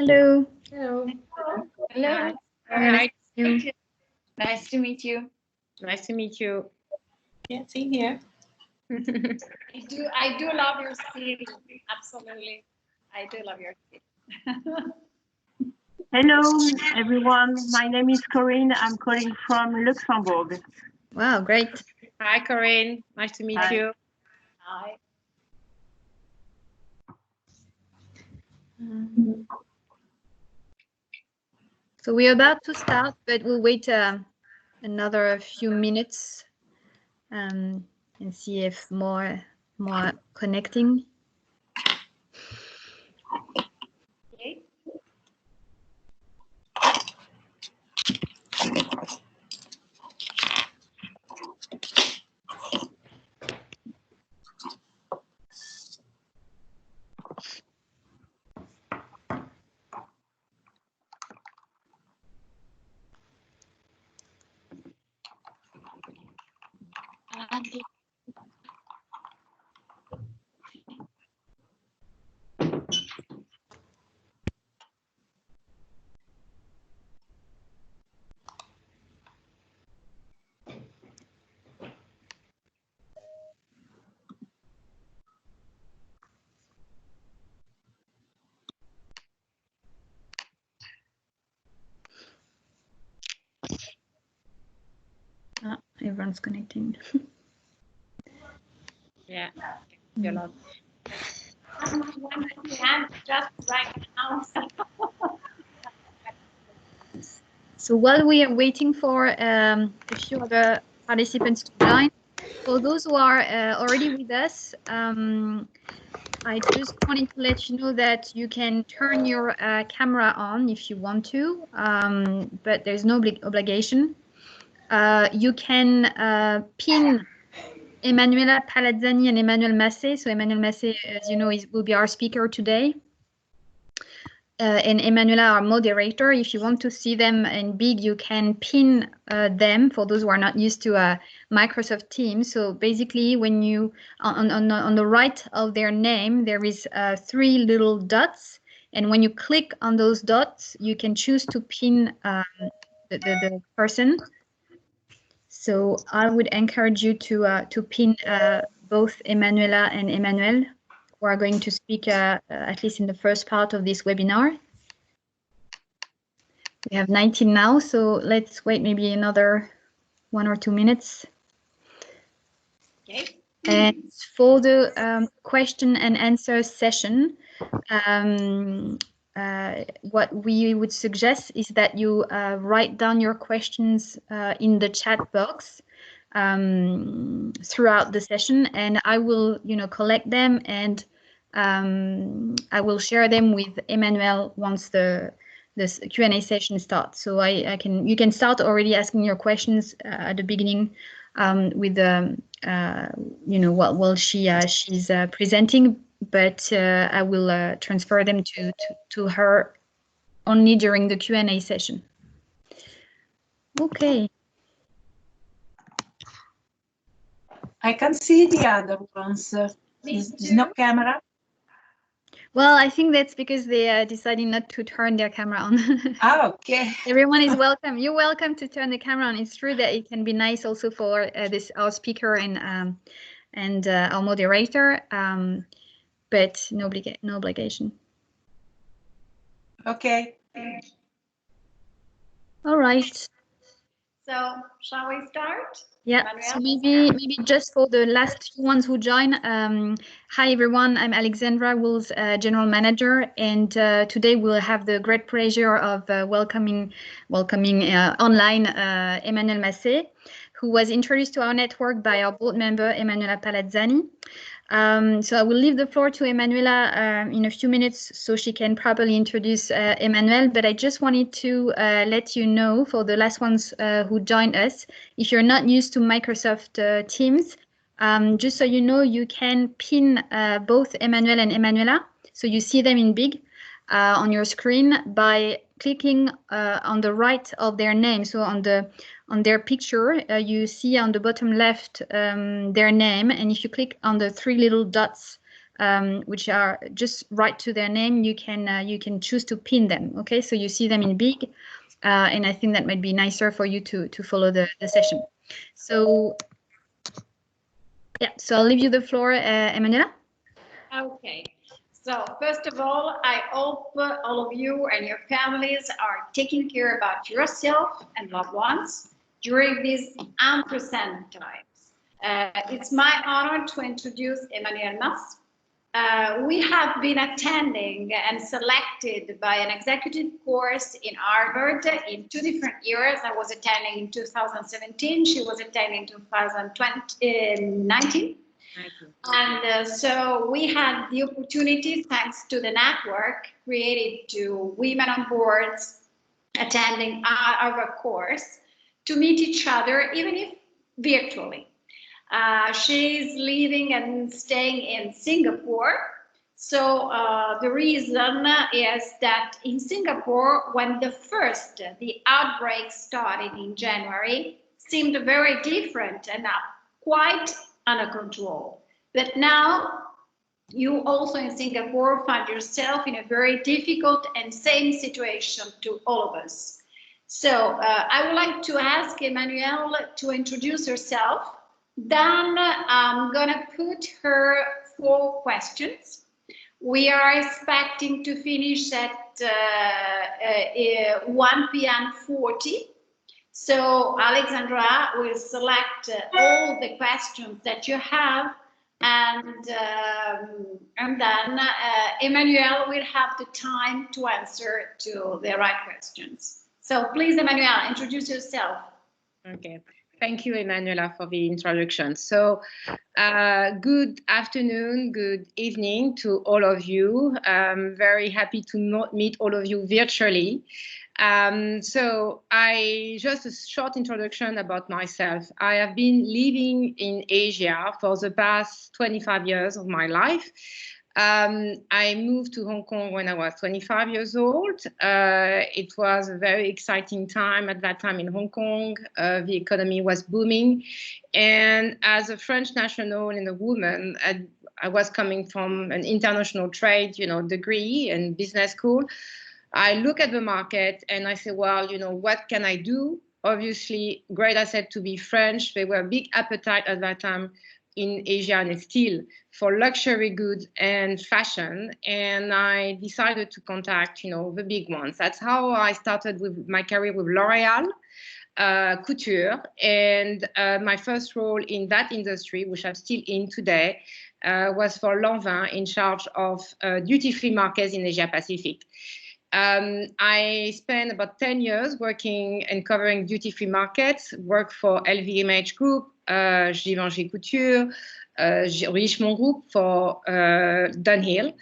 Hello. Hello. Hello. Nice to meet you. Nice to meet you. Nice to meet you. Yeah, same here. I do love your city. Absolutely. I do love your city. Hello, everyone. My name is Corinne. I'm calling from Luxembourg. Wow, great. Hi, Corinne. Nice to meet Hi. you. Hi. So we're about to start, but we'll wait another few minutes and see if more connecting. Okay. Everyone's connecting. Yeah. You're not. Just right now. So while we are waiting for a few other participants to join, for those who are already with us, I just wanted to let you know that you can turn your camera on if you want to, but there's no obligation. You can pin Emmanuelle Palazzani and Emmanuelle Mace. So Emmanuelle Mace, as you know, will be our speaker today. And Emmanuelle, our moderator. If you want to see them in big, you can pin them for those who are not used to Microsoft Teams. So basically, when you on the right of their name, there is 3 little dots, and when you click on those dots, you can choose to pin the person. So I would encourage you to pin both Emmanuelle and Emmanuelle, who are going to speak at least in the first part of this webinar. We have 19 now, so let's wait maybe another 1 or 2 minutes. Okay. And for the question and answer session, what we would suggest is that you write down your questions in the chat box throughout the session, and I will, collect them, and I will share them with Emmanuelle once this Q&A session starts. So you can start already asking your questions at the beginning with while she's presenting, but I will transfer them to her only during the Q&A session. Okay. I can see the other ones. There's no camera. Well, I think that's because they decided not to turn their camera on. Ah, okay. Everyone is welcome. You're welcome to turn the camera on. It's true that it can be nice also for our speaker and our moderator, but no obligation. Okay. All right. So shall we start? Yeah, Emmanuelle? so maybe just for the last few ones who join. Hi everyone, I'm Alexandra, Wool's General Manager, and today we'll have the great pleasure of welcoming online Emmanuelle Mace, who was introduced to our network by our board member Emmanuelle Palazzani. So I will leave the floor to Emmanuelle in a few minutes so she can properly introduce Emmanuelle, but I just wanted to let you know, for the last ones who joined us, if you're not used to Microsoft Teams, just so you know, you can pin both Emmanuelle and Emmanuelle, so you see them in big on your screen by clicking on the right of their name. So on their picture, you see on the bottom left their name, and if you click on the 3 little dots which are just right to their name. You can choose to pin them. Okay, so you see them in big, and I think that might be nicer for you to follow the session. So yeah, so I'll leave you the floor, Emmanuelle. Okay. So first of all, I hope all of you and your families are taking care about yourself and loved ones during these unprecedented times. It's my honor to introduce Emmanuelle Mace. We have been attending and selected by an executive course in Harvard in 2 different years. I was attending in 2017. She was attending in 2019. And so we had the opportunity, thanks to the network created to women on boards attending our course, to meet each other, even if virtually. She's living and staying in Singapore. So the reason is that in Singapore, when the outbreak started in January, seemed very different and quite under control. But now you also in Singapore find yourself in a very difficult and same situation to all of us. So I would like to ask Emmanuelle to introduce herself. Then I'm gonna put her 4 questions. We are expecting to finish at 1 p.m. 40. So Alexandra will select all the questions that you have, and then Emmanuelle will have the time to answer to the right questions. So please, Emmanuelle, introduce yourself. Okay. Thank you, Emmanuelle, for the introduction. So good afternoon, good evening to all of you. I'm very happy to meet all of you virtually. So just a short introduction about myself. I have been living in Asia for the past 25 years of my life. I moved to Hong Kong when I was 25 years old. It was a very exciting time at that time in Hong Kong. The economy was booming. And as a French national and a woman, I was coming from an international trade, degree and business school. I look at the market and I say, well, what can I do? Obviously, great asset to be French. There were a big appetite at that time in Asia and still for luxury goods and fashion. And I decided to contact, the big ones. That's how I started with my career with L'Oréal, couture. And my first role in that industry, which I'm still in today, was for Lanvin, in charge of duty-free markets in Asia Pacific. I spent about 10 years working and covering duty-free markets, worked for LVMH Group, Givenchy Couture, Richemont Group for Dunhill.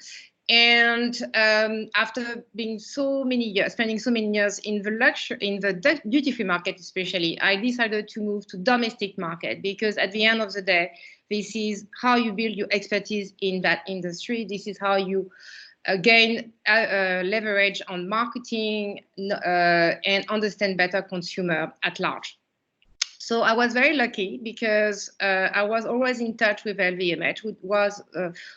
And after being spending so many years in the duty-free market especially, I decided to move to domestic market, because at the end of the day, this is how you build your expertise in that industry. This is how you gain leverage on marketing and understand better consumer at large. So I was very lucky because I was always in touch with LVMH, which was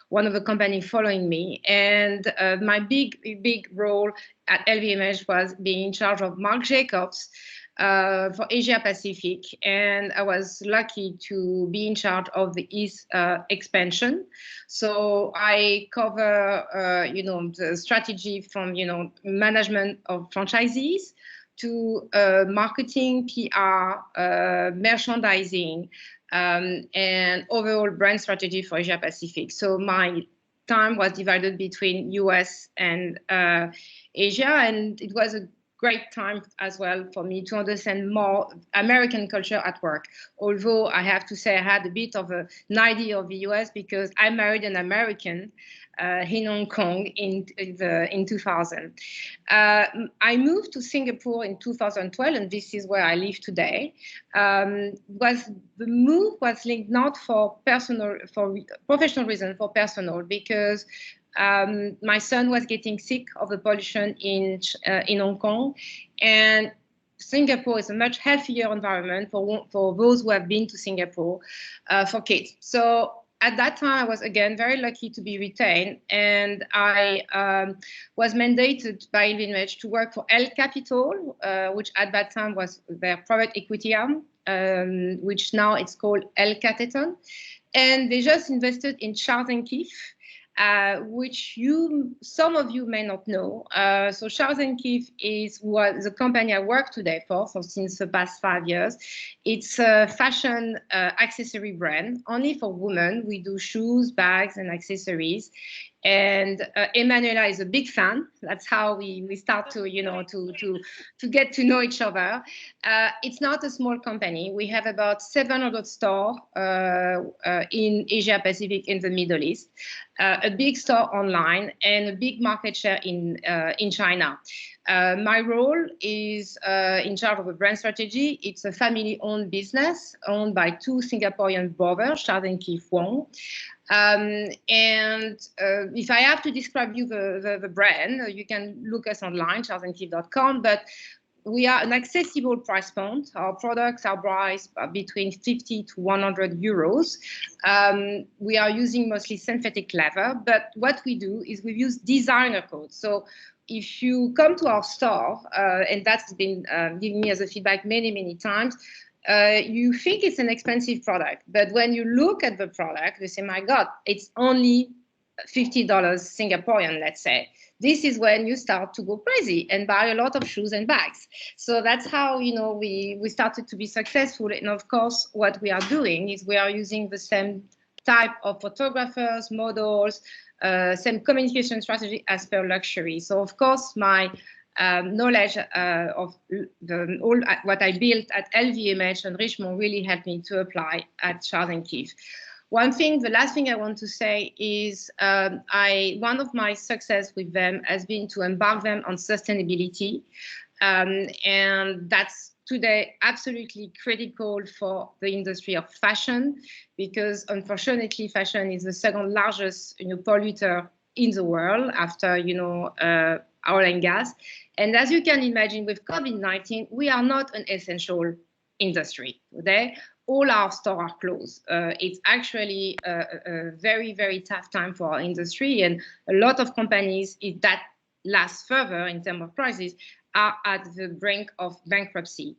one of the companies following me. And my big role at LVMH was being in charge of Marc Jacobs for Asia Pacific. And I was lucky to be in charge of the East expansion. So I cover, the strategy from, management of franchisees to marketing, PR, merchandising, and overall brand strategy for Asia Pacific. So my time was divided between US and Asia, and it was a great time as well for me to understand more American culture at work. Although I have to say I had a bit of an idea of the US because I married an American in Hong Kong in 2000. I moved to Singapore in 2012, and this is where I live today. The move was linked not for professional reasons, for personal, because my son was getting sick of the pollution in Hong Kong, and Singapore is a much healthier environment for those who have been to Singapore for kids. So at that time, I was again very lucky to be retained, and I was mandated by LVMH to work for El Capital, which at that time was their private equity arm, which now it's called El Cateton. And they just invested in Charles & Keith, which some of you may not know. So Charles & Keith is the company I work today for, so since the past 5 years. It's a fashion accessory brand, only for women. We do shoes, bags, and accessories. And Emmanuelle is a big fan. That's how we start to, to get to know each other. It's not a small company. We have about 700 stores in Asia Pacific, in the Middle East, a big store online, and a big market share in China. My role is in charge of the brand strategy. It's a family-owned business owned by 2 Singaporean brothers, Charles and Keith Wong. If I have to describe you the brand, you can look us online, charlesandkeith.com, but we are an accessible price point. Our products are priced between 50 to 100 euros. We are using mostly synthetic leather, but what we do is we use designer codes. So if you come to our store, and that's been given me as a feedback many times, you think it's an expensive product, but when you look at the product, you say, my God, it's only $50 Singaporean, let's say. This is when you start to go crazy and buy a lot of shoes and bags. So that's how, we started to be successful. And of course, what we are doing is we are using the same type of photographers, models, same communication strategy as per luxury. So of course, my knowledge of all what I built at LVMH and Richemont really helped me to apply at Charles & Keith. The last thing I want to say is one of my success with them has been to embark them on sustainability. And that's today absolutely critical for the industry of fashion, because unfortunately, fashion is the second largest polluter in the world after, oil and gas. And as you can imagine, with COVID-19, we are not an essential industry today. All our stores are closed. It's actually a very, very tough time for our industry. And a lot of companies, if that lasts further in terms of crisis, are at the brink of bankruptcy.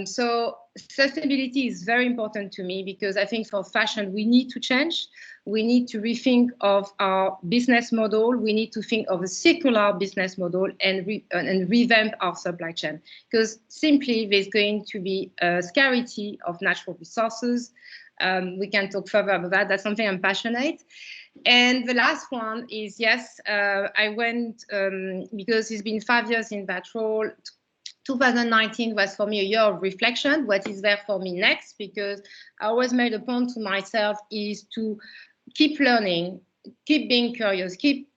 So sustainability is very important to me, because I think for fashion, we need to change. We need to rethink of our business model. We need to think of a circular business model and revamp our supply chain, because simply there's going to be a scarcity of natural resources. We can talk further about that. That's something I'm passionate. And the last one is, yes, I went, because it's been 5 years in that role. 2019 was for me a year of reflection. What is there for me next? Because I always made a point to myself is to keep learning, keep being curious, keep,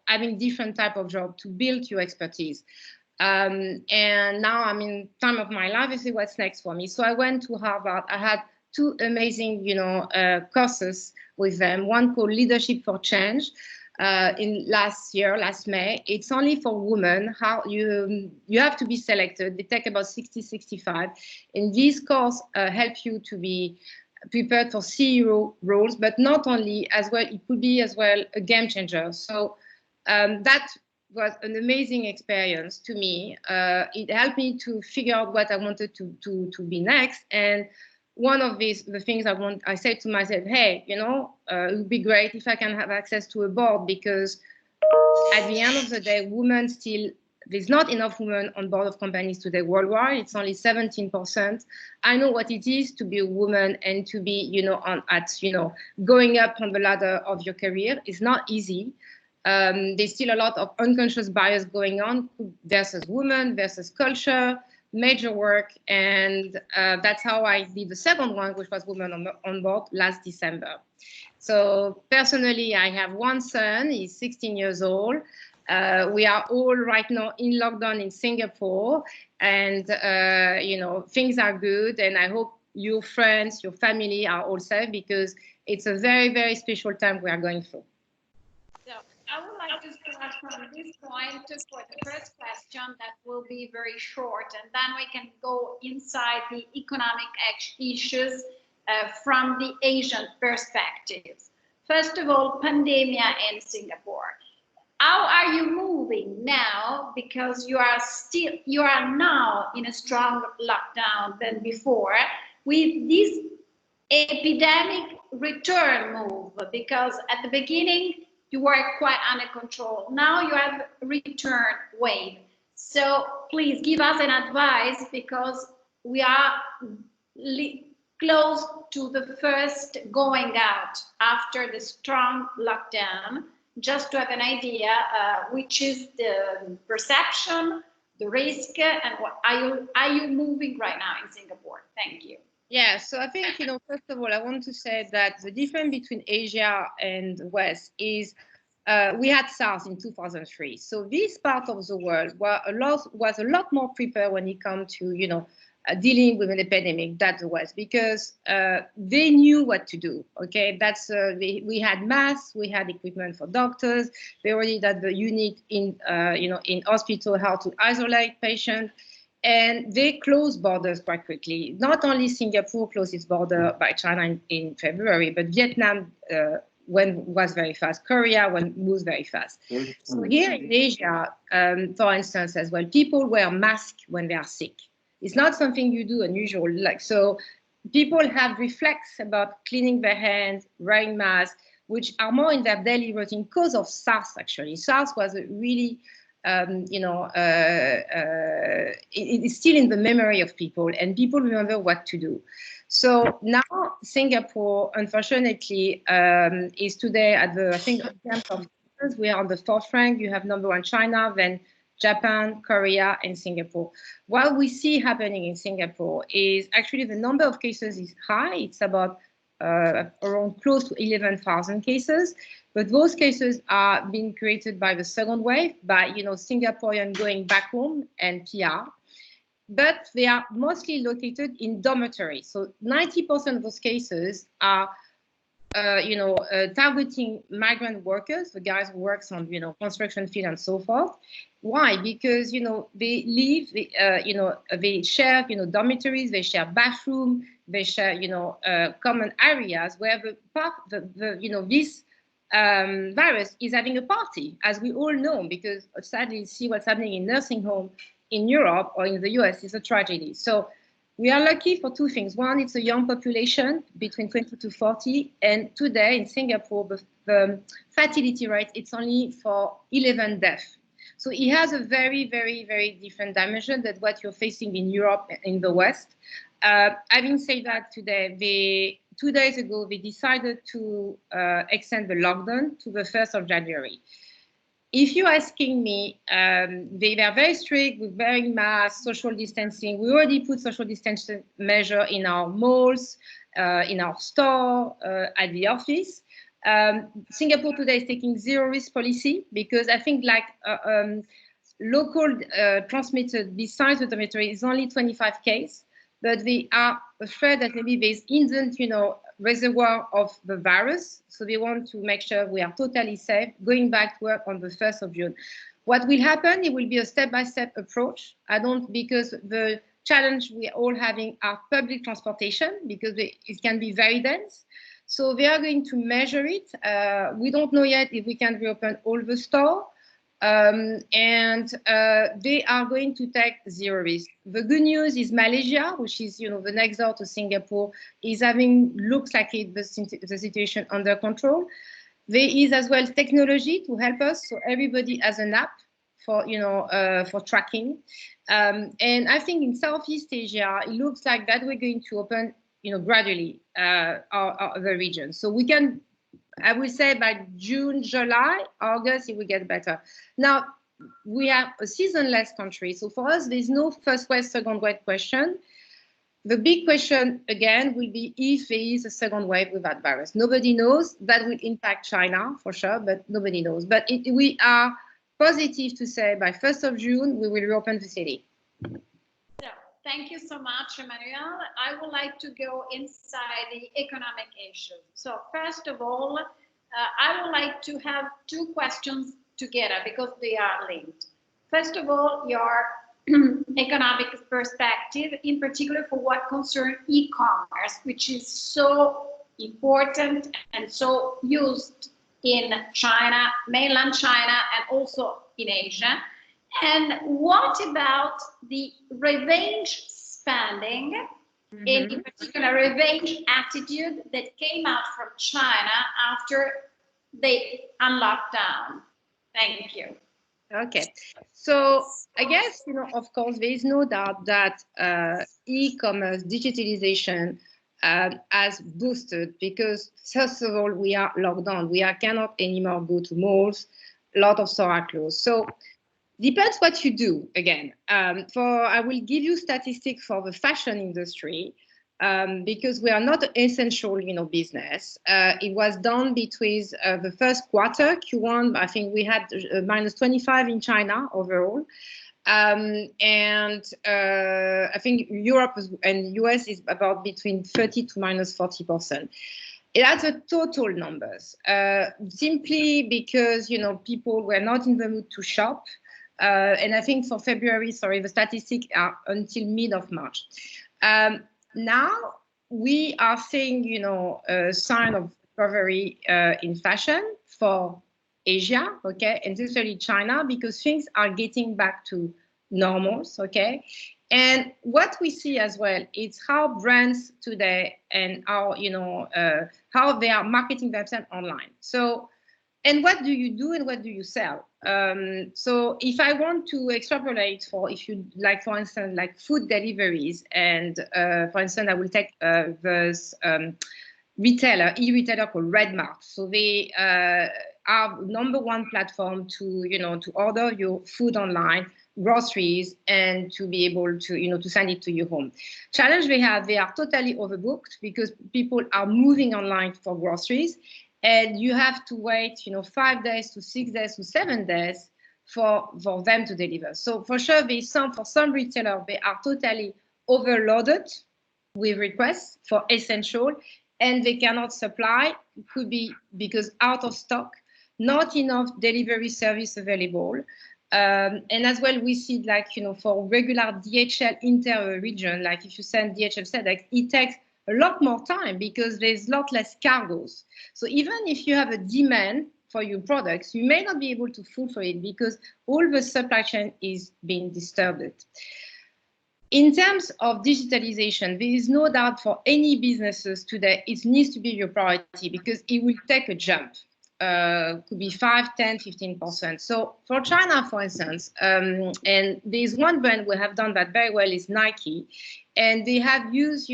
having different type of job to build your expertise. And now I'm in time of my life to see what's next for me. So I went to Harvard. I had 2 amazing, courses with them. One called Leadership for Change. Last May. It's only for women. How you have to be selected. They take about 60-65. And these courses help you to be prepared for CEO roles, but not only, as well, it could be as well a game changer. So that was an amazing experience to me. It helped me to figure out what I wanted to be next. And one of the things I said to myself, hey, it would be great if I can have access to a board, because at the end of the day, there's not enough women on board of companies today worldwide. It's only 17%. I know what it is to be a woman and to be, going up on the ladder of your career. It's not easy. There's still a lot of unconscious bias going on versus women, versus culture, major work. And that's how I did the second one, which was Women on Board last December. So personally, I have one son, he's 16 years old. We are all right now in lockdown in Singapore, and things are good. And I hope your friends, your family are all safe, because it's a very, very special time we are going through. So I would like to start from this point for the first question that will be very short, and then we can go inside the economic issues from the Asian perspectives. First of all, pandemic in Singapore. How are you moving now? Because you are now in a strong lockdown than before with this epidemic return move, because at the beginning you were quite under control. Now you have a return wave. So please give us an advice, because we are close to the first going out after the strong lockdown, just to have an idea which is the perception, the risk, and what are you moving right now in Singapore? Thank you. Yeah, so I think, first of all, I want to say that the difference between Asia and the West is we had SARS in 2003. So this part of the world was a lot more prepared when it comes to, dealing with an epidemic than the West, because they knew what to do. Okay, we had masks, we had equipment for doctors, they already had the unit in hospital how to isolate patients, and they closed borders quite quickly. Not only Singapore closed its border by China in February, but Vietnam was very fast. Korea moves very fast. So here in Asia, for instance, as well, people wear masks when they are sick. It's not something you do unusual. So people have reflex about cleaning their hands, wearing masks, which are more in their daily routine because of SARS, actually. SARS was a really, it is still in the memory of people, and people remember what to do. So now Singapore, unfortunately, is today at I think, we are on the 4th rank. You have number 1 China, then Japan, Korea, and Singapore. What we see happening in Singapore is actually the number of cases is high. It's about around close to 11,000 cases. But those cases are being created by the second wave, by Singaporean going back home and PR. But they are mostly located in dormitories. So 90% of those cases are targeting migrant workers, the guys who works on, construction field and so forth. Why? Because, they live, they share, dormitories, they share bathroom, they share, common areas where this virus is having a party, as we all know, because sadly, see what's happening in nursing home in Europe or in the US is a tragedy. So we are lucky for 2 things. One, it's a young population between 20 to 40. And today in Singapore, the fatality rate, it's only for 11 deaths. So it has a very, very, very different dimension than what you're facing in Europe and in the West. Having said that, today, 2 days ago, they decided to extend the lockdown to the 1st of January. If you're asking me, they were very strict with wearing masks, social distancing. We already put social distancing measure in our malls, in our store, at the office. Singapore today is taking zero risk policy, because I think local transmitted besides the dormitory is only 25 cases, but they are afraid that maybe there's instant, reservoir of the virus. So they want to make sure we are totally safe going back to work on the 1st of June. What will happen, it will be a step-by-step approach. Because the challenge we are all having are public transportation, because it can be very dense. So they are going to measure it. We don't know yet if we can reopen all the store. They are going to take zero risk. The good news is Malaysia, which is the next door to Singapore, is looks like the situation under control. There is as well technology to help us, so everybody has an app for tracking. And I think in Southeast Asia, it looks like that we're going to open gradually the region. So we can, I would say by June, July, August, it will get better. Now, we are a seasonless country. So for us, there's no first wave, second wave question. The big question, again, will be if there is a second wave with that virus. Nobody knows. That will impact China, for sure, but nobody knows. But we are positive to say by 1st of June, we will reopen the city. Thank you so much, Emmanuelle. I would like to go inside the economic issues. So first of all, I would like to have 2 questions together because they are linked. First of all, your economic perspective, in particular for what concerns e-commerce, which is so important and so used in China, mainland China, and also in Asia. And what about the revenge spending, in particular revenge attitude that came out from China after they unlocked down? Thank you. Okay, so I guess, of course, there is no doubt that e-commerce digitalization has boosted, because first of all, we are locked down. We cannot anymore go to malls. A lot of stores are closed. So depends what you do. Again, I will give you statistics for the fashion industry. Because we are not an essential, business. It was done between the first quarter, Q1, I think we had -25 in China overall. And I think Europe and US is about between 30 to -40%. That's the total numbers, simply because, people were not in the mood to shop. And I think for February, the statistics are until mid of March. Now we are seeing, a sign of recovery in fashion for Asia, okay, and especially China, because things are getting back to normals, okay. And what we see as well is how brands today and how, how they are marketing themselves online. So, and what do you do and what do you sell? So if I want to extrapolate for instance, like food deliveries, and for instance, I will take this e-retailer called Redmart. So they are #1 platform to order your food online, groceries, and to be able to, to send it to your home. Challenge they are totally overbooked because people are moving online for groceries. And you have to wait, 5 days to 6 days to 7 days for them to deliver. So for sure, for some retailers, they are totally overloaded with requests for essential, and they cannot supply. It could be because out of stock, not enough delivery service available. And as well, we see for regular DHL inter-region, like if you send DHL FedEx, it takes a lot more time because there's a lot less cargoes. So even if you have a demand for your products, you may not be able to fulfill it because all the supply chain is being disturbed. In terms of digitalization, there is no doubt for any businesses today, it needs to be your priority because it will take a jump. Could be 5, 10, 15%. So for China, for instance, and there's one brand we have done that very well is Nike, and they have used,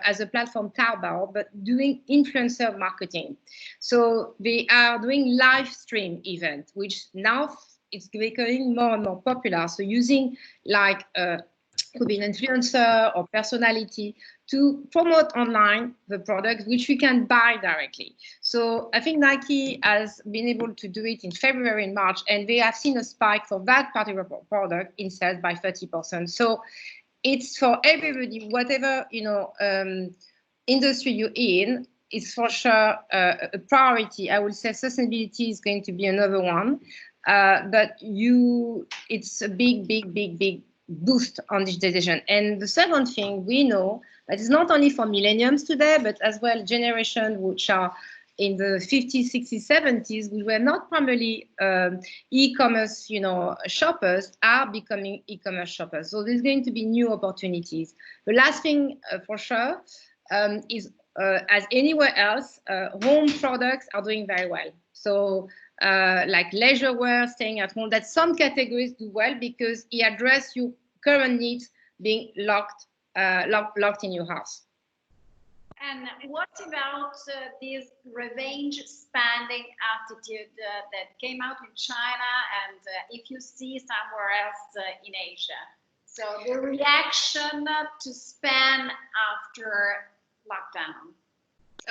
as a platform Taobao, but doing influencer marketing. So they are doing live stream event, which now it's becoming more and more popular. So using could be an influencer or personality to promote online the product, which we can buy directly. So I think Nike has been able to do it in February and March, and they have seen a spike for that particular product in sales by 30%. So it's for everybody, whatever, industry you're in, it's for sure a priority. I would say sustainability is going to be another one, but it's a big boost on digitalization. And the second thing we know that is not only for millennials today, but as well generation which are in the 50s, 60s, 70s, we were not primarily e-commerce, shoppers are becoming e-commerce shoppers. So there's going to be new opportunities. The last thing for sure is as anywhere else, home products are doing very well. So like leisure wear, staying at home, that some categories do well because it address your current needs being locked in your house. And what about this revenge spending attitude that came out in China and if you see somewhere else in Asia? So the reaction to spend after lockdown.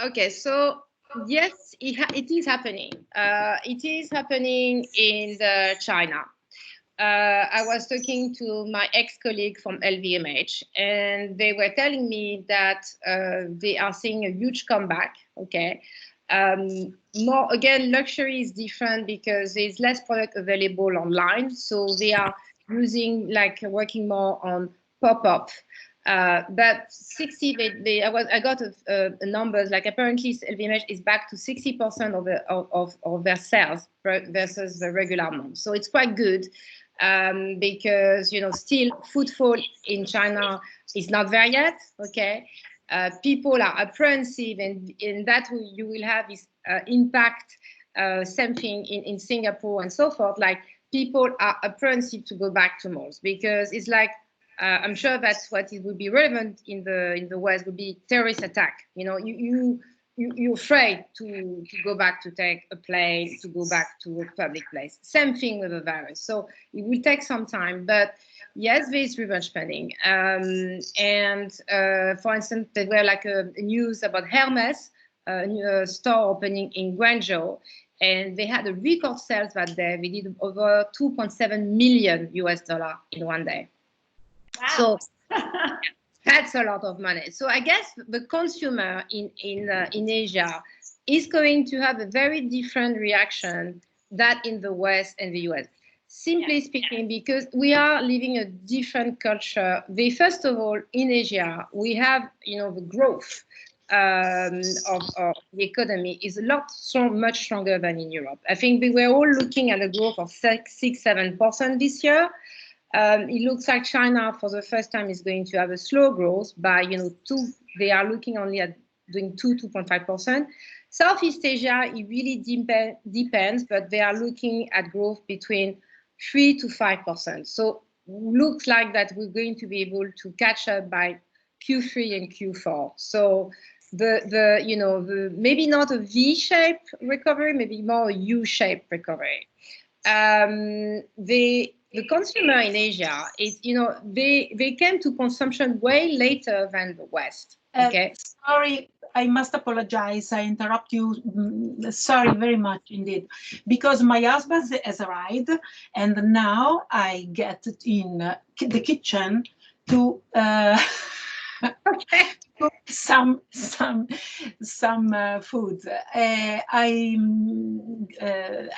Okay, so yes, it is happening. It is happening in China. I was talking to my ex-colleague from LVMH, and they were telling me that they are seeing a huge comeback. Okay, more again, luxury is different because there's less product available online, so they are using like working more on pop-up. But 60, I got numbers like apparently LVMH is back to 60% of their sales versus the regular month. So it's quite good because still footfall in China is not there yet. Okay, people are apprehensive, and that you will have this impact. Same thing in Singapore and so forth. Like people are apprehensive to go back to malls because it's like. I'm sure that's what it would be relevant in the West would be terrorist attack. You're afraid to go back to take a plane, to go back to a public place. Same thing with the virus. So it will take some time, but yes, there is revenge spending. For instance, there were like a news about Hermes, a new store opening in Guangzhou, and they had a record sales that day. They did over $2.7 million in one day. Wow. So that's a lot of money. So I guess the consumer in Asia is going to have a very different reaction than in the West and the US. Simply speaking, because we are living a different culture. First of all, in Asia, we have the growth of the economy is much stronger than in Europe. I think we were all looking at a growth of 6-7% this year. It looks like China, for the first time, is going to have a slow growth by, they are looking only at doing 2.5%. Southeast Asia, it really depends, but they are looking at growth between 3 to 5%. So looks like that we're going to be able to catch up by Q3 and Q4. So the maybe not a V-shaped recovery, maybe more a U-shaped recovery. The consumer in Asia is, they came to consumption way later than the West. Okay. Sorry, I must apologize. I interrupt you. Sorry very much indeed, because my husband has arrived, and now I get in the kitchen to cook some food.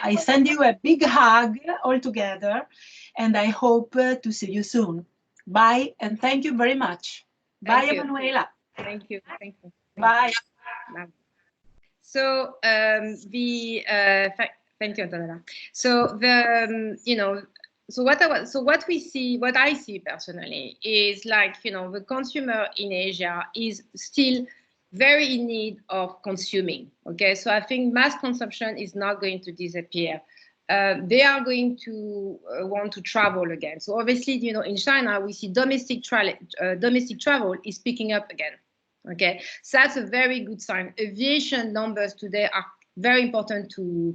I send you a big hug all together, and I hope to see you soon. Bye, and thank you very much. Bye, Emmanuela. Thank you. Bye. So thank you, Antonella. So what I see personally is like the consumer in Asia is still very in need of consuming. Okay, so I think mass consumption is not going to disappear. They are going to want to travel again. So obviously, in China, we see domestic travel is picking up again. Okay, so that's a very good sign. Aviation numbers today are very important to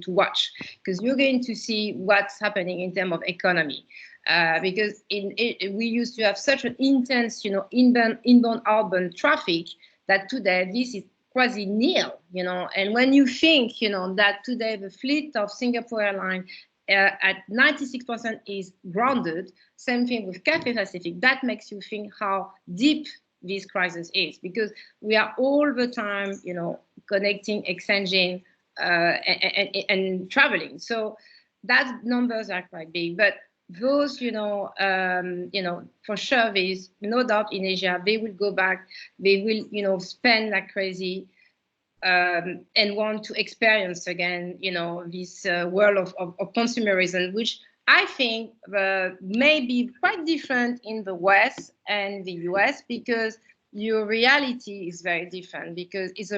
watch, because you're going to see what's happening in terms of economy. Because we used to have such an intense, inbound urban traffic that today this is quasi nil, and when you think, that today the fleet of Singapore Airlines at 96% is grounded, same thing with Cathay Pacific, that makes you think how deep this crisis is, because we are all the time, connecting, exchanging, and traveling. So that numbers are quite big, but those, for sure, there's no doubt in Asia, they will go back, they will, spend like crazy, and want to experience again, this world of consumerism, which I think may be quite different in the West and the US, because your reality is very different, because it's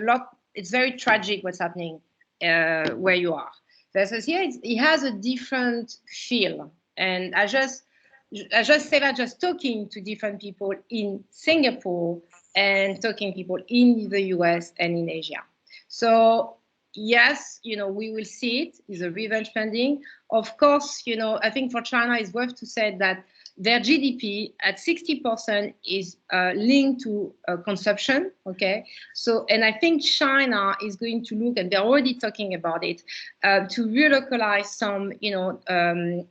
very tragic what's happening where you are. Versus here, it has a different feel. And I just say that just talking to different people in Singapore and talking people in the US and in Asia. So yes, we will see it is a revenge spending. Of course, I think for China, it's worth to say that their GDP at 60% is linked to consumption. Okay, so and I think China is going to look, and they're already talking about it, to relocalize some,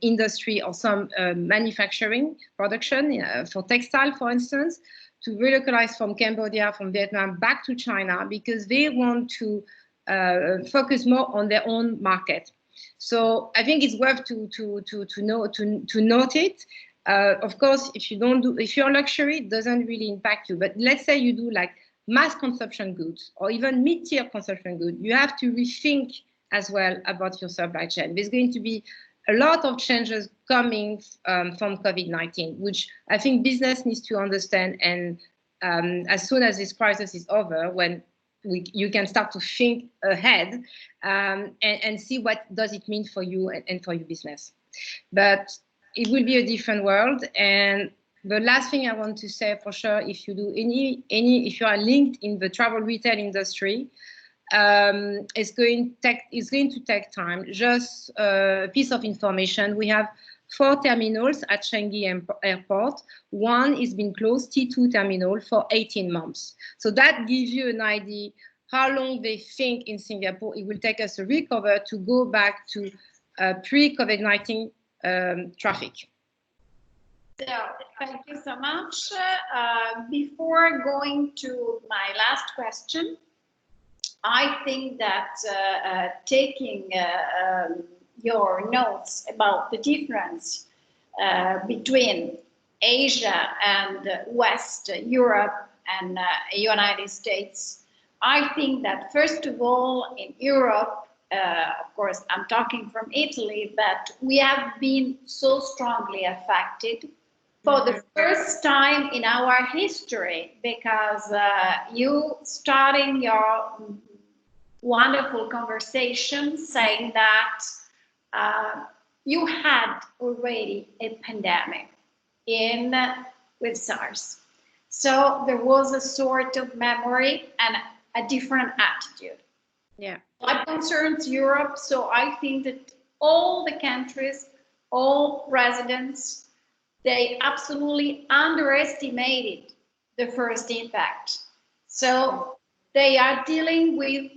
industry or some manufacturing production for textile, for instance, to relocalize from Cambodia, from Vietnam back to China, because they want to focus more on their own market. So I think it's worth to note it. Of course, if you're luxury, it doesn't really impact you. But let's say you do like mass consumption goods or even mid-tier consumption goods, you have to rethink as well about your supply chain. There's going to be a lot of changes coming from COVID-19, which I think business needs to understand. And as soon as this crisis is over, when you can start to think ahead and see what does it mean for you and for your business. But it will be a different world. And the last thing I want to say for sure, if you do if you are linked in the travel retail industry, it's going to take time. Just a piece of information: we have 4 terminals at Changi Airport. One is been closed, T2 terminal, for 18 months. So that gives you an idea how long they think in Singapore it will take us to recover to go back to pre-COVID-19 traffic. So thank you so much. Before going to my last question, I think that taking your notes about the difference between Asia and West Europe and United States, I think that first of all in Europe, of course I'm talking from Italy, but we have been so strongly affected for the first time in our history, because you starting your wonderful conversation saying that you had already a pandemic with SARS. So there was a sort of memory and a different attitude. Yeah. What concerns Europe, so I think that all the countries, all presidents, they absolutely underestimated the first impact. So they are dealing with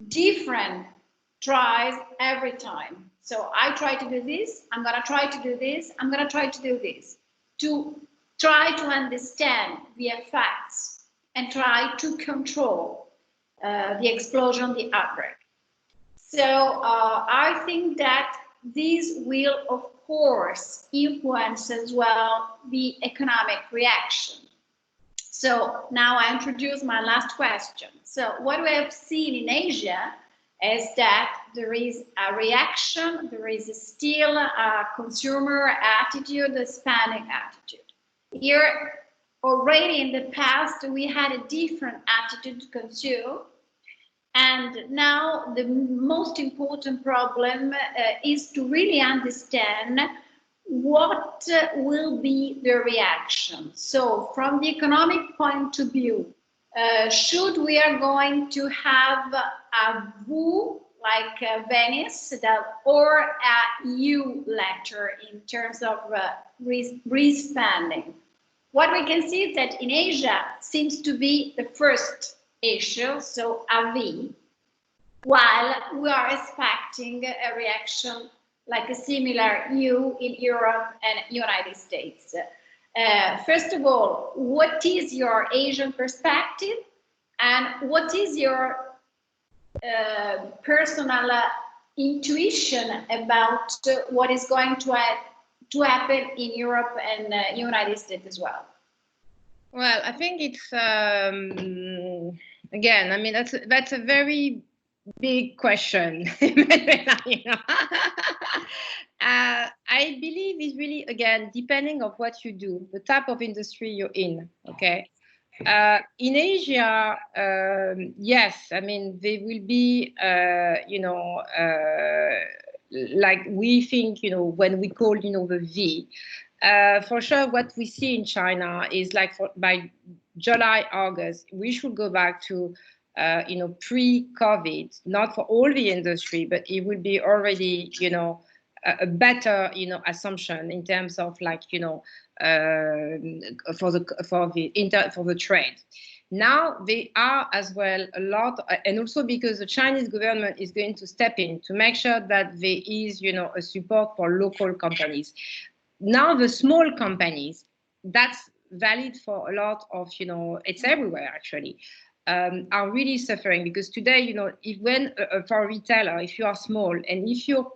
different tries every time. So I try to do this, I'm gonna try to do this, I'm gonna try to do this, to try to understand the effects and try to control the explosion, the outbreak. So I think that this will, of course, influence as well the economic reaction. So now I introduce my last question. So what we have seen in Asia is that there is a reaction, there is still a consumer attitude, a spending attitude. Here, already in the past, we had a different attitude to consume. And now the most important problem is to really understand what will be the reaction. So from the economic point of view, should we are going to have a V like Venice or a U letter in terms of re-spending? What we can see is that in Asia seems to be the first issue, so a V, while we are expecting a reaction like a similar U in Europe and United States. First of all, what is your Asian perspective, and what is your personal intuition about what is going to happen in Europe and United States as well? Well, I think it's again, I mean, that's a very big question. I believe it's really, again, depending on what you do, the type of industry you're in. Okay. In Asia, yes, I mean, they will be, like we think, when we call, the V. For sure, what we see in China is like by July, August, we should go back to, pre-COVID, not for all the industry, but it would be already, a better, assumption in terms of like, for the trade. Now they are as well a lot, and also because the Chinese government is going to step in to make sure that there is, a support for local companies. Now the small companies, that's valid for a lot of, it's everywhere actually, are really suffering, because today, if when for a retailer, if you are small and if your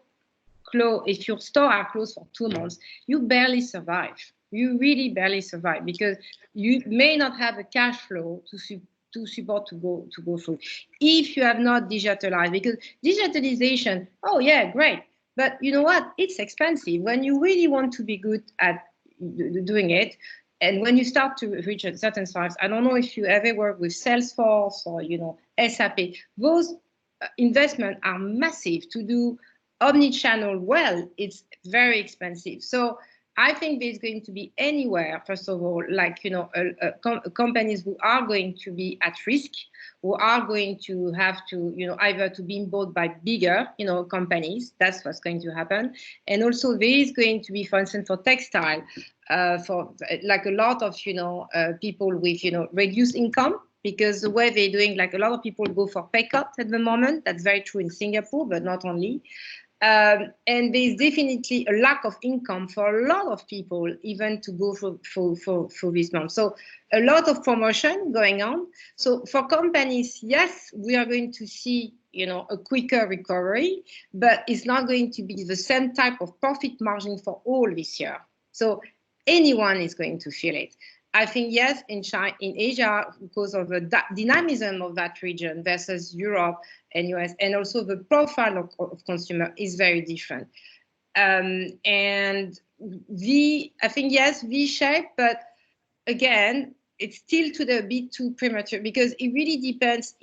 if your store are closed for 2 months, you barely survive. You really barely survive because you may not have a cash flow to support to go through if you have not digitalized. Because digitalization, oh yeah, great, but you know what? It's expensive when you really want to be good at doing it. And when you start to reach a certain size, I don't know if you ever work with Salesforce or SAP. Those investments are massive. To do omni-channel well, it's very expensive. So I think there's going to be anywhere, first of all, like companies who are going to be at risk, who are going to have to either to be bought by bigger companies. That's what's going to happen. And also there is going to be, for instance, for textile, for like a lot of people with reduced income, because the way they're doing, like a lot of people go for pay cut at the moment. That's very true in Singapore, but not only. And there's definitely a lack of income for a lot of people, even to go for this month. So a lot of promotion going on. So for companies, yes, we are going to see a quicker recovery, but it's not going to be the same type of profit margin for all this year. So anyone is going to feel it. I think, yes, in Asia, because of the dynamism of that region versus Europe and US, and also the profile of consumer is very different. And I think, yes, V-shape, but again, it's still a bit too premature, because it really depends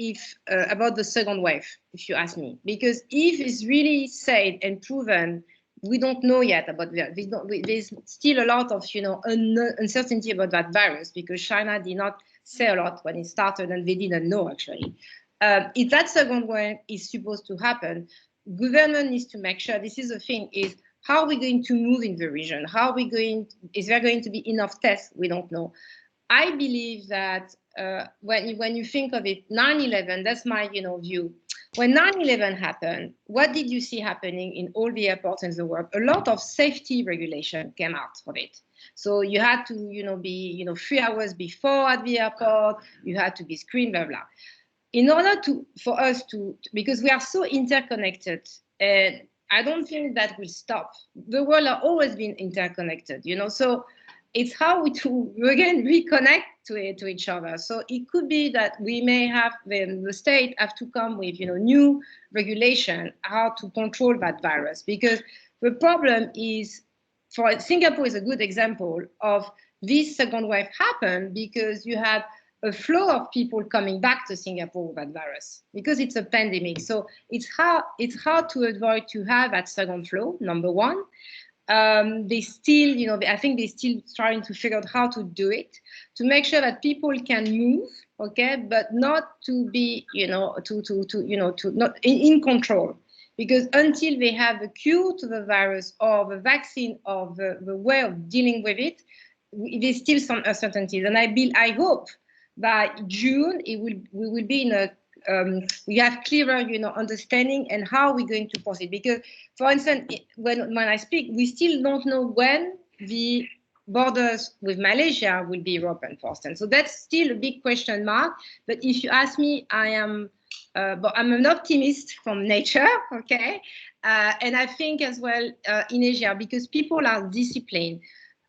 about the second wave, if you ask me. Because if it's really said and proven, we don't know yet about that. There's still a lot of uncertainty about that virus, because China did not say a lot when it started, and they didn't know actually. If that second wave is supposed to happen, government needs to make sure. This is the thing: is how are we going to move in the region? Is there going to be enough tests? We don't know. I believe that when you think of it, 9/11. That's my view. When 9/11 happened, what did you see happening in all the airports in the world? A lot of safety regulation came out of it. So you had to, be, 3 hours before at the airport. You had to be screened, blah, blah. In order for us to, because we are so interconnected, and I don't think that will stop. The world has always been interconnected, So it's how we again reconnect to each other. So it could be that we may have the state have to come with new regulation how to control that virus, because the problem is, for Singapore is a good example of this second wave happened because you had a flow of people coming back to Singapore with that virus, because it's a pandemic. So it's hard to avoid to have that second flow, number one. They still, I think they're still trying to figure out how to do it, to make sure that people can move, okay, but not to be, not in control. Because until they have a cure to the virus or the vaccine or the way of dealing with it, there's still some uncertainties. And I hope by June we will be in a we have clearer, understanding and how we're going to proceed. Because, for instance, when I speak, we still don't know when the borders with Malaysia will be open, for instance. So that's still a big question mark. But if you ask me, I'm an optimist from nature, okay? And I think as well in Asia, because people are disciplined.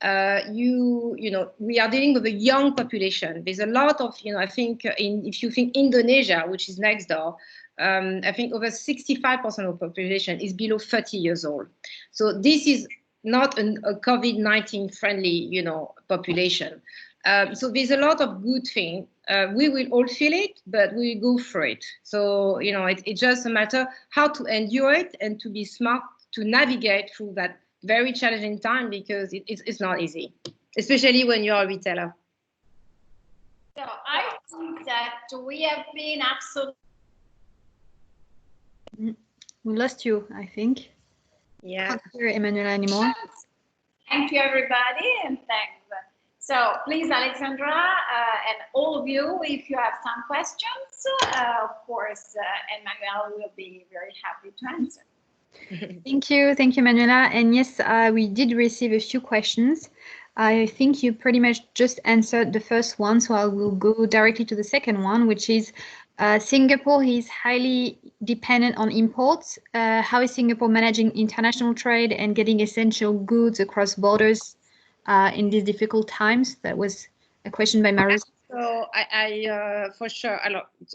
We are dealing with a young population. There's a lot of, I think if you think Indonesia, which is next door, I think over 65% of the population is below 30 years old. So this is not a COVID-19 friendly, population. So there's a lot of good things. We will all feel it, but we will go through it. So, it's just a matter how to endure it and to be smart to navigate through that very challenging time, because it's not easy, especially when you're a retailer. So I think that we have been absolutely. We lost you, I think. Yeah. Can't hear Emmanuelle anymore. Thank you, everybody, and thanks. So please, Alexandra, and all of you, if you have some questions, of course, Emmanuelle will be very happy to answer. Thank you, Emmanuelle. And yes, we did receive a few questions. I think you pretty much just answered the first one, so I will go directly to the second one, which is Singapore is highly dependent on imports. How is Singapore managing international trade and getting essential goods across borders in these difficult times? That was a question by Marie. So for sure,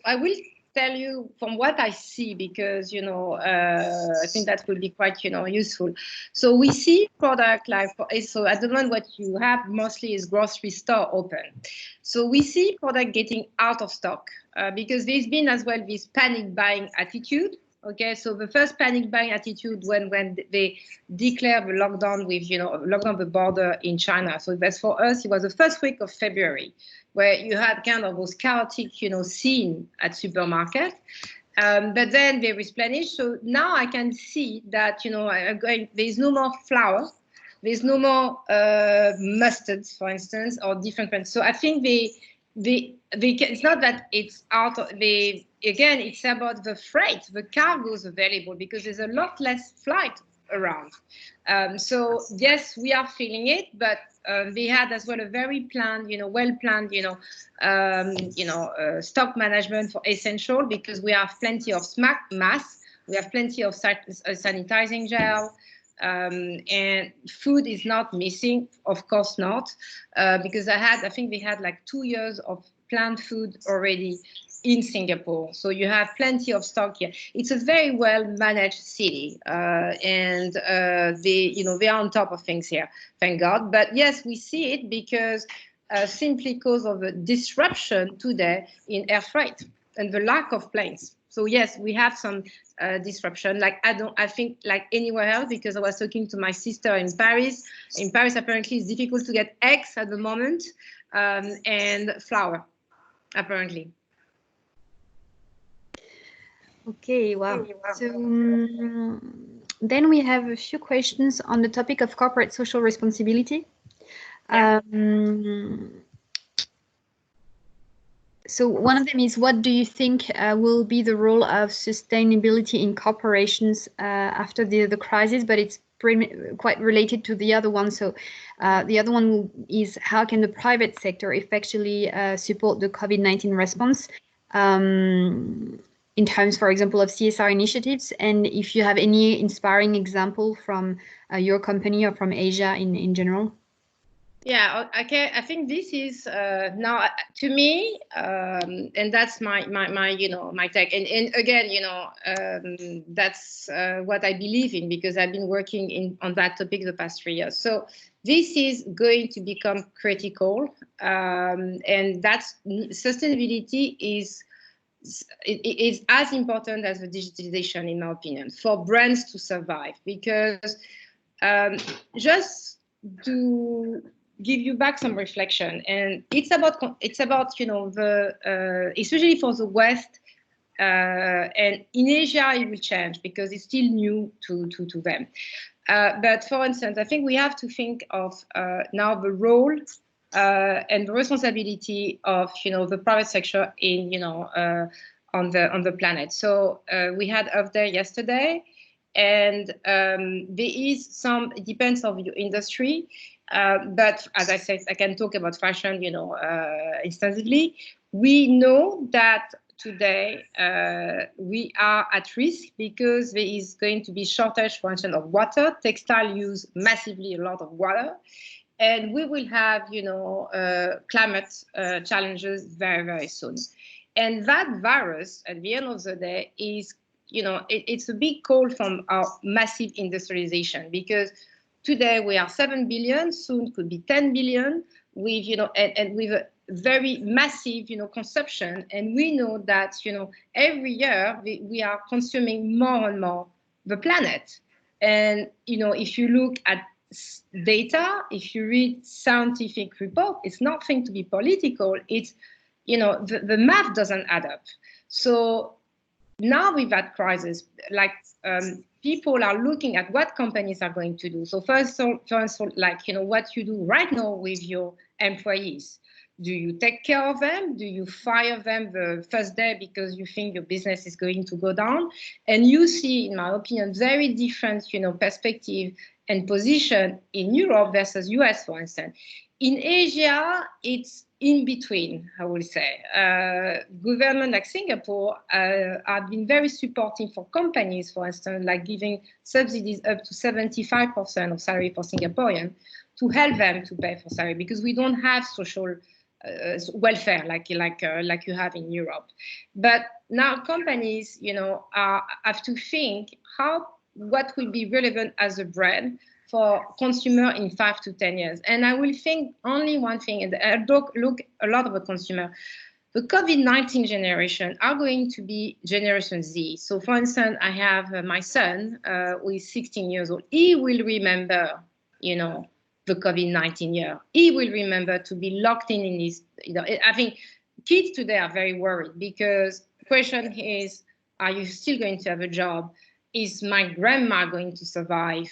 I will tell you from what I see, because I think that will be quite useful. So we see product like, so at the moment what you have mostly is grocery store open. So we see product getting out of stock because there's been as well this panic buying attitude. Okay, so the first panic buying attitude when they declared the lockdown with lockdown the border in China. So that's for us. It was the first week of February, where you had kind of those chaotic scene at supermarket. But then they replenished. So now I can see that there's no more flour, there's no more mustard, for instance, or different brands. So I think it's not that it's out of again, it's about the freight, the cargoes available, because there's a lot less flight around. So yes, we are feeling it, but they had as well a very planned, well-planned, stock management for essential, because we have plenty of masks, we have plenty of sanitizing gel, and food is not missing, of course not, because I think they had like 2 years of planned food already in Singapore. So you have plenty of stock here. It's a very well managed city, and they are on top of things here, thank God. But yes, we see it because simply because of the disruption today in air freight and the lack of planes. So yes, we have some disruption. Like I think like anywhere else, because I was talking to my sister in Paris. In Paris, apparently, it's difficult to get eggs at the moment, and flour, apparently. Okay, wow. So then we have a few questions on the topic of corporate social responsibility. Yeah. So one of them is, what do you think will be the role of sustainability in corporations after the crisis? But it's quite related to the other one. So the other one is, how can the private sector effectively support the COVID-19 response in terms, for example, of CSR initiatives? And if you have any inspiring example from your company or from Asia in general? Yeah, okay. I think this is now to me, and that's my take. And again, that's what I believe in, because I've been working on that topic the past 3 years. So this is going to become critical, and that's sustainability is as important as the digitalization, in my opinion, for brands to survive. Because just to give you back some reflection, and it's about the especially for the West, and in Asia it will change because it's still new to them. But for instance, I think we have to think of now the role and the responsibility of the private sector in on the planet. So we had Earth Day yesterday, and there is some, it depends on your industry. But as I said, I can talk about fashion, extensively. We know that today we are at risk because there is going to be shortage, for instance, of water. Textile use massively a lot of water. And we will have, climate challenges very, very soon. And that virus, at the end of the day, is, it's a big call from our massive industrialization, because today we are 7 billion, soon could be 10 billion, with and with a very massive consumption. And we know that every year we are consuming more and more the planet. And if you look at data, if you read scientific report, it's nothing to be political. It's the math doesn't add up. So now with that crisis, like people are looking at what companies are going to do. So first of all, like, what you do right now with your employees. Do you take care of them? Do you fire them the first day because you think your business is going to go down? And you see, in my opinion, very different, perspective and position in Europe versus US, for instance. In Asia, it's in between, I would say. Government like Singapore have been very supportive for companies, for instance, like giving subsidies up to 75% of salary for Singaporean to help them to pay for salary, because we don't have social welfare like you have in Europe. But now companies, have to think what will be relevant as a brand for consumer in 5 to 10 years. And I will think only one thing, and I look a lot about consumer. The COVID-19 generation are going to be Generation Z. So for instance, I have my son who is 16 years old. He will remember, the COVID-19 year. He will remember to be locked in his, I think kids today are very worried, because the question is, are you still going to have a job? Is my grandma going to survive?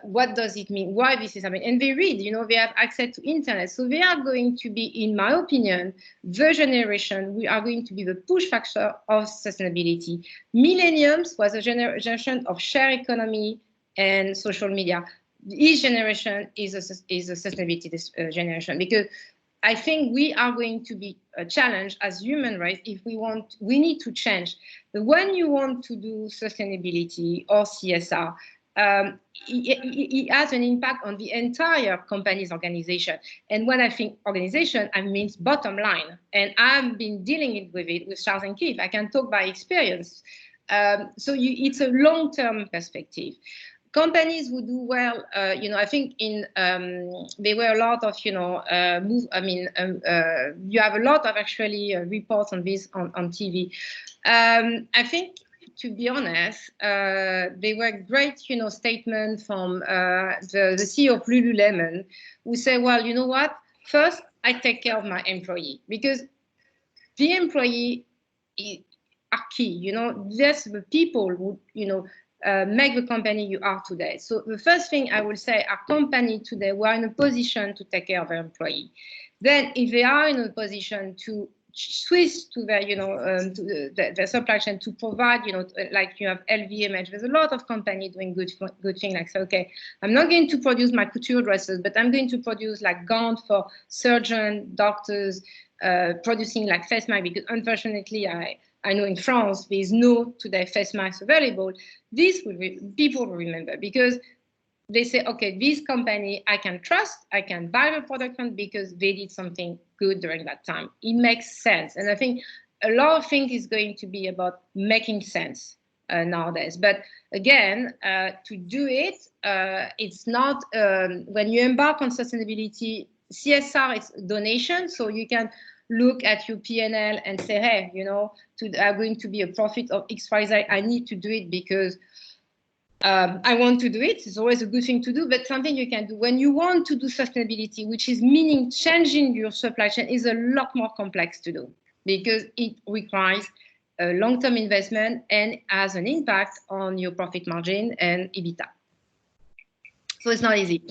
What does it mean? Why this is happening? And they read, they have access to internet. So they are going to be, in my opinion, the generation, we are going to be the push factor of sustainability. Millennials was a generation of share economy and social media. Each generation is a sustainability generation, because I think we are going to be a challenge as human rights if we need to change. But when you want to do sustainability or CSR, it has an impact on the entire company's organization. And when I think organization, I mean bottom line. And I've been dealing with it with Charles and Keith. I can talk by experience. So it's a long-term perspective. Companies who do well, I think there were a lot of, you have a lot of actually reports on this on TV. I think, to be honest, they were great, statements from the CEO of Lululemon, who say, well, you know what? First, I take care of my employee, because the employee are key. That's the people who, make the company you are today. So the first thing I will say, our company today, we are in a position to take care of our employee. Then if they are in a position to switch to their, their supply chain to provide, like you have LVMH, there's a lot of companies doing good things, like, so, okay, I'm not going to produce my couture dresses, but I'm going to produce like gowns for surgeons, doctors, producing like face masks, because unfortunately, I know in France, there is no today face masks available. This people will remember, because they say, okay, this company I can trust, I can buy the product from, because they did something good during that time. It makes sense. And I think a lot of things is going to be about making sense nowadays. But again, to do it, it's not, when you embark on sustainability, CSR is donation, so you can look at your P&L and say, hey, I'm going to be a profit of XYZ. I need to do it because I want to do it. It's always a good thing to do, but something you can do when you want to do sustainability, which is meaning changing your supply chain, is a lot more complex to do, because it requires a long-term investment and has an impact on your profit margin and EBITDA. So it's not easy.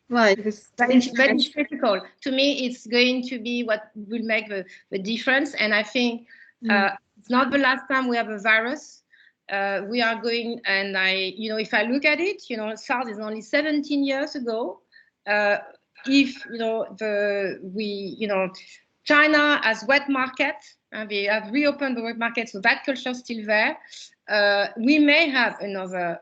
Right. But it's critical. To me, it's going to be what will make the difference. And I think it's not the last time we have a virus. We are going, and if I look at it, SARS is only 17 years ago. China has wet market, and they have reopened the wet market, so that culture is still there. We may have another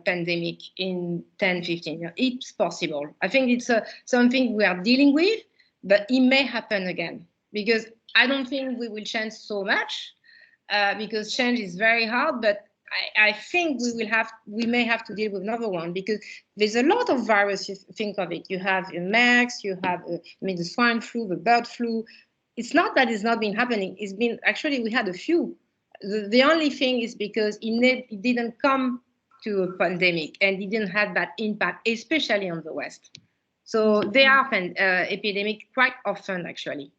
pandemic in 10, 15 years. It's possible. I think it's something we are dealing with, but it may happen again, because I don't think we will change so much, because change is very hard, but I think we may have to deal with another one, because there's a lot of virus. You think of it. You have MERS, you have the swine flu, the bird flu. It's not that it's not been happening. It's been, actually, we had a few. The only thing is because it didn't come to a pandemic, and it didn't have that impact, especially on the West. So they are epidemic quite often, actually.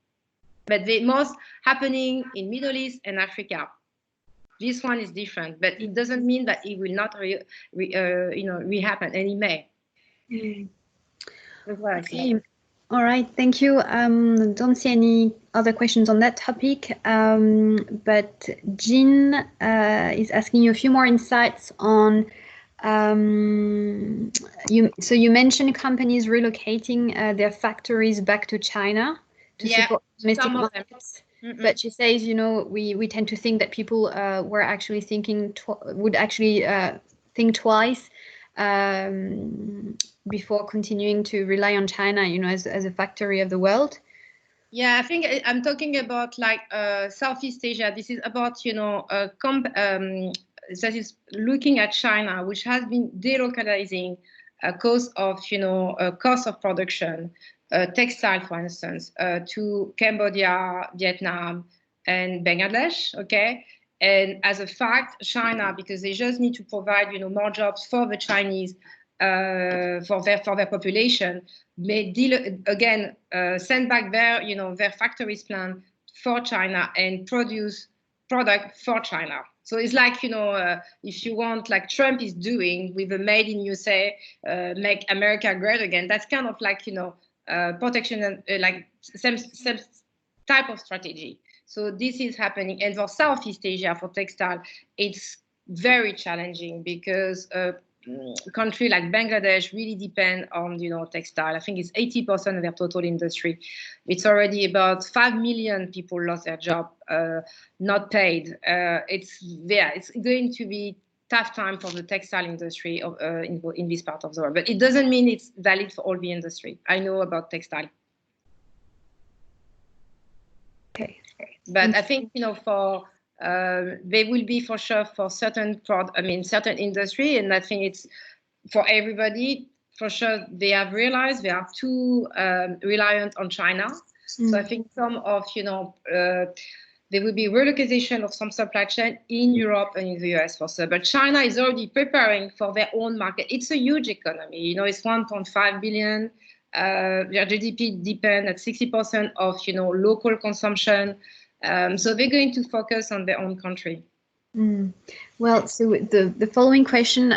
But the most happening in Middle East and Africa. This one is different, but it doesn't mean that it will not re-happen, and it may. That's what I think. All right, thank you. Don't see any other questions on that topic, but Jean is asking you a few more insights on So you mentioned companies relocating their factories back to China to support domestic markets. But she says, you know, we tend to think that people were actually would actually think twice before continuing to rely on China, you know, as a factory of the world. Yeah, I think I'm talking about like Southeast Asia. This is about, you know, that is looking at China, which has been delocalizing cost of, you know, cost of production, textile, for instance, to Cambodia, Vietnam, and Bangladesh. Okay. And as a fact, China, because they just need to provide, you know, more jobs for the Chinese, for their population, may send back their, you know, their factories plan for China and produce product for China. So it's like, you know, if you want, like Trump is doing with the Made in USA, Make America Great Again. That's kind of like, you know, protection and like same type of strategy. So this is happening. And for Southeast Asia, for textile, it's very challenging because country like Bangladesh really depend on, you know, textile. I think it's 80% of their total industry. It's already about 5 million people lost their job, not paid. It's going to be tough time for the textile industry in this part of the world. But it doesn't mean it's valid for all the industry. I know about textile. Okay. But I think, you know, for they will be for sure for certain certain industry, and I think it's for everybody for sure. They have realized they are too reliant on China. So I think some of, you know, there will be relocalization of some supply chain in Europe and in the US for sure. But China is already preparing for their own market. It's a huge economy. You know, it's 1.5 billion. Their GDP depend at 60% of, you know, local consumption. So they're going to focus on their own country. Well, so the following question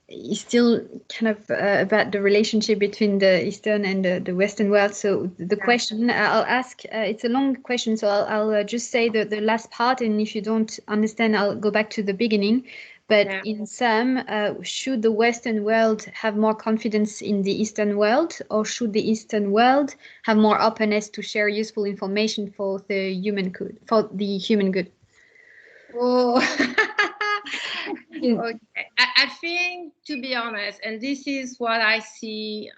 is still kind of about the relationship between the Eastern and the Western world. So the question I'll ask, it's a long question, so I'll just say the last part, and if you don't understand, I'll go back to the beginning. But in sum, should the Western world have more confidence in the Eastern world, or should the Eastern world have more openness to share useful information for the human good? Oh, okay. I think, to be honest, and this is what I see,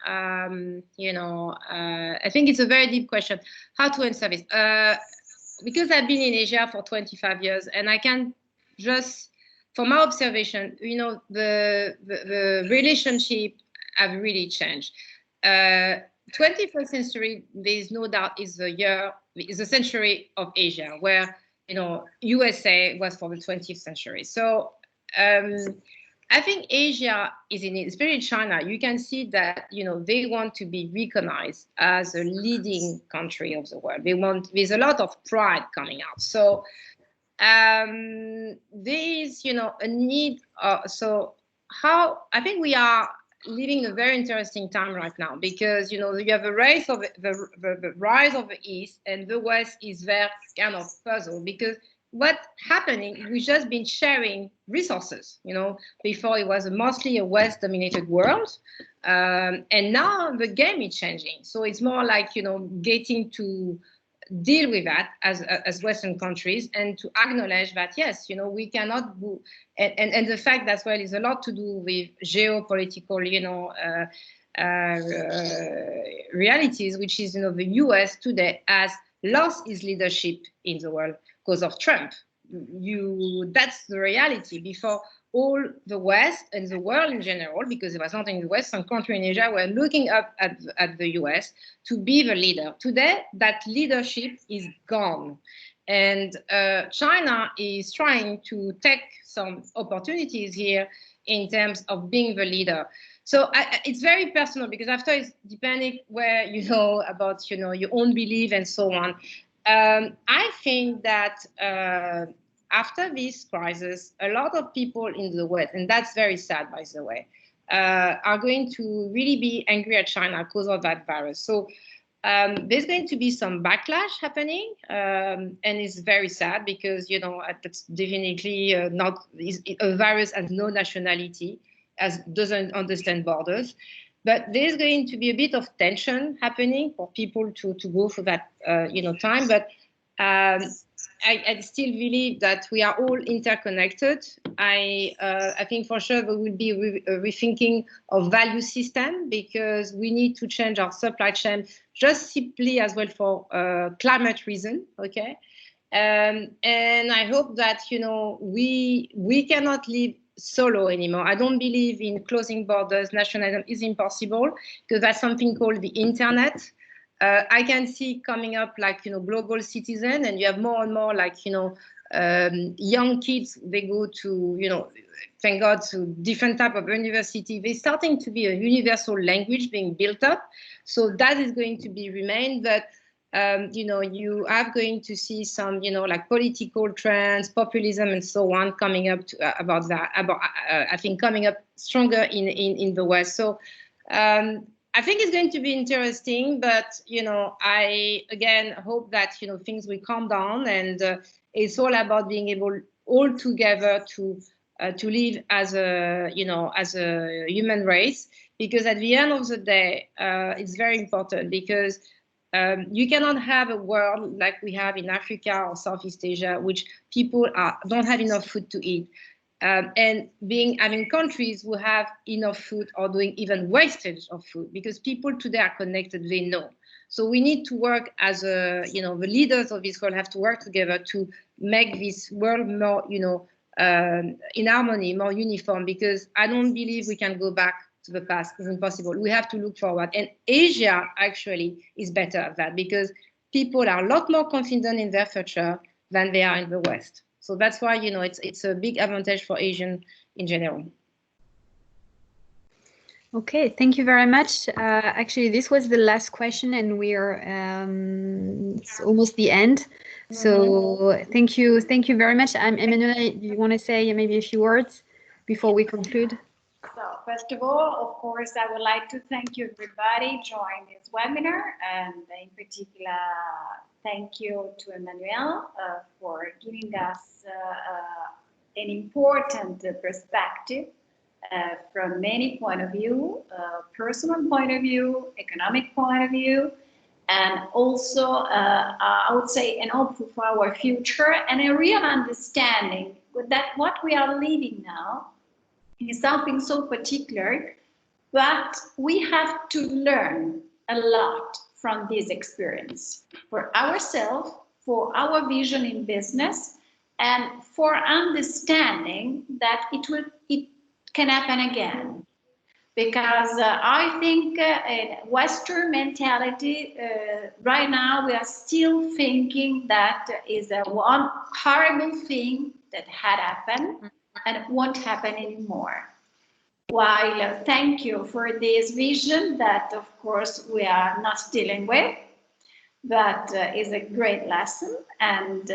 you know, I think it's a very deep question, how to answer this. Because I've been in Asia for 25 years, and I can just, from my observation, you know, the relationship have really changed. 21st century, there is no doubt, is the century of Asia, where, you know, USA was for the 20th century. So I think Asia is in it, especially China. You can see that, you know, they want to be recognized as a leading country of the world. There's a lot of pride coming out. So there is, you know, a need. So I think we are living a very interesting time right now, because, you know, you have a rise of the rise of the East, and the West is very kind of puzzled, because what's happening, we've just been sharing resources. You know, before it was mostly a West-dominated world, and now the game is changing. So it's more like, you know, getting to deal with that as Western countries, and to acknowledge that, yes, you know, we cannot do, and the fact that, well, is a lot to do with geopolitical, you know, realities, which is, you know, the US today has lost its leadership in the world because of Trump. That's the reality. Before, all the West and the world in general, because it was not in the Western country in Asia, were looking up at the US to be the leader. Today, that leadership is gone. And China is trying to take some opportunities here in terms of being the leader. So it's very personal, because after it's depending where, you know, about, you know, your own belief and so on. I think that after this crisis, a lot of people in the West, and that's very sad, by the way, are going to really be angry at China because of that virus. So there's going to be some backlash happening, and it's very sad because, you know, that's definitely not a virus has no nationality, as doesn't understand borders. But there's going to be a bit of tension happening for people to go through that, you know, time. But I still believe that we are all interconnected. I think for sure there will be a rethinking of value system, because we need to change our supply chain just simply as well for climate reason. Okay, and I hope that, you know, we cannot live solo anymore. I don't believe in closing borders. Nationalism is impossible, because that's something called the internet. I can see coming up, like, you know, global citizen, and you have more and more, like, you know, young kids, they go to, you know, thank God, to different type of university. There's starting to be a universal language being built up. So that is going to be remain, but you know, you are going to see some, you know, like political trends, populism, and so on coming up to, about that. I think coming up stronger in the West. So I think it's going to be interesting, but, you know, I again hope that, you know, things will calm down, and it's all about being able all together to live as a, you know, as a human race, because at the end of the day, it's very important, because you cannot have a world like we have in Africa or Southeast Asia, which people don't have enough food to eat. And having countries who have enough food or doing even wastage of food, because people today are connected, they know. So we need to work as a, you know, the leaders of this world have to work together to make this world more, you know, in harmony, more uniform, because I don't believe we can go back to the past. It's impossible. We have to look forward. And Asia actually is better at that, because people are a lot more confident in their future than they are in the West. So that's why, you know, it's a big advantage for Asian in general. Okay, thank you very much. Actually, this was the last question, and we are it's almost the end. So thank you very much. Emmanuelle, do you want to say maybe a few words before we conclude? So first of all, of course, I would like to thank you everybody joining this webinar, and in particular, thank you to Emmanuelle for giving us an important perspective from many point of view, personal point of view, economic point of view, and also I would say an hope for our future, and a real understanding that what we are living now is something so particular, but we have to learn a lot from this experience for ourselves, for our vision in business, and for understanding that it can happen again. Because I think in Western mentality, right now we are still thinking that is one horrible thing that had happened and it won't happen anymore. While thank you for this vision that, of course, we are not dealing with, but is a great lesson. And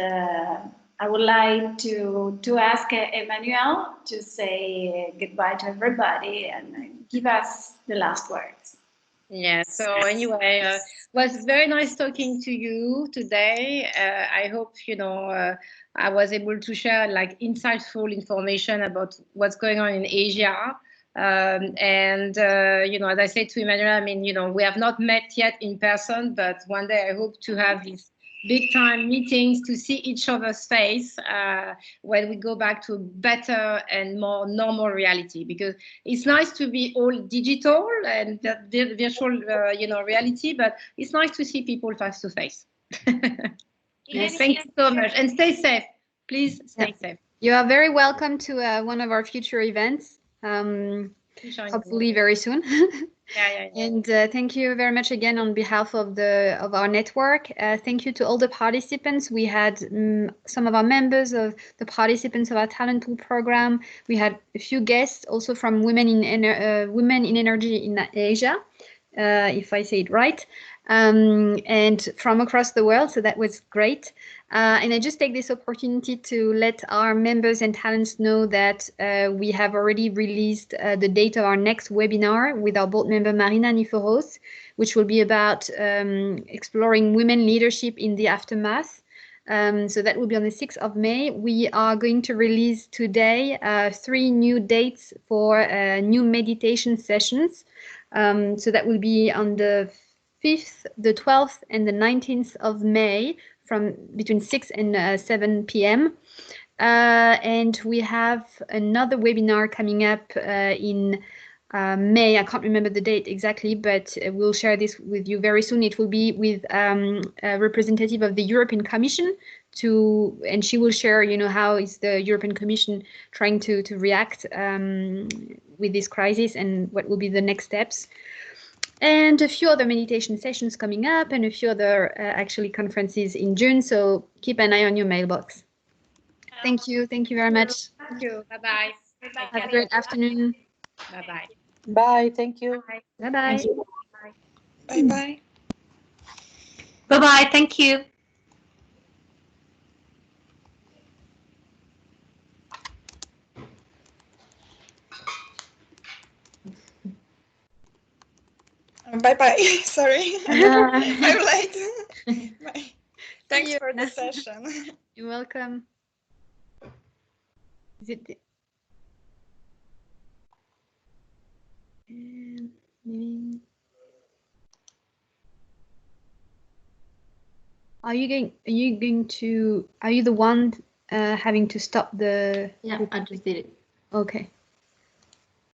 I would like to ask Emmanuelle to say goodbye to everybody and give us the last words. Yeah, so anyway, it was very nice talking to you today. I hope, you know, I was able to share like insightful information about what's going on in Asia. And, you know, as I said to Emmanuelle, I mean, you know, we have not met yet in person, but one day I hope to have these big time meetings to see each other's face when we go back to a better and more normal reality, because it's nice to be all digital and virtual, you know, reality, but it's nice to see people face to face. Yes, thank you so much, and stay safe. Please stay safe. You are very welcome to one of our future events. Hopefully very soon. Yeah. And thank you very much again on behalf of our network. Thank you to all the participants. We had some of our members of the participants of our talent pool program. We had a few guests also from Women in Energy in Asia, if I say it right, and from across the world. So that was great. And I just take this opportunity to let our members and talents know that we have already released the date of our next webinar with our board member Marina Niforos, which will be about exploring women leadership in the aftermath. So that will be on the 6th of May. We are going to release today 3 new dates for new meditation sessions. So that will be on the 5th, the 12th, and the 19th of May from between 6 and 7 p.m. And we have another webinar coming up in May. I can't remember the date exactly, but we'll share this with you very soon. It will be with a representative of the European Commission and she will share, how is the European Commission trying to react with this crisis and what will be the next steps. And a few other meditation sessions coming up and a few other actually conferences in June. So keep an eye on your mailbox. Thank you. Thank you very much. Thank you. Bye-bye. Have a great afternoon. Bye-bye. Bye. Thank you. Bye-bye. Bye-bye. Bye-bye. Thank you. Bye-bye. Sorry. I'm late. Bye. Thanks you. for the session. You're welcome. Is it Are you the one having to stop the? Yeah, I just did it. Okay.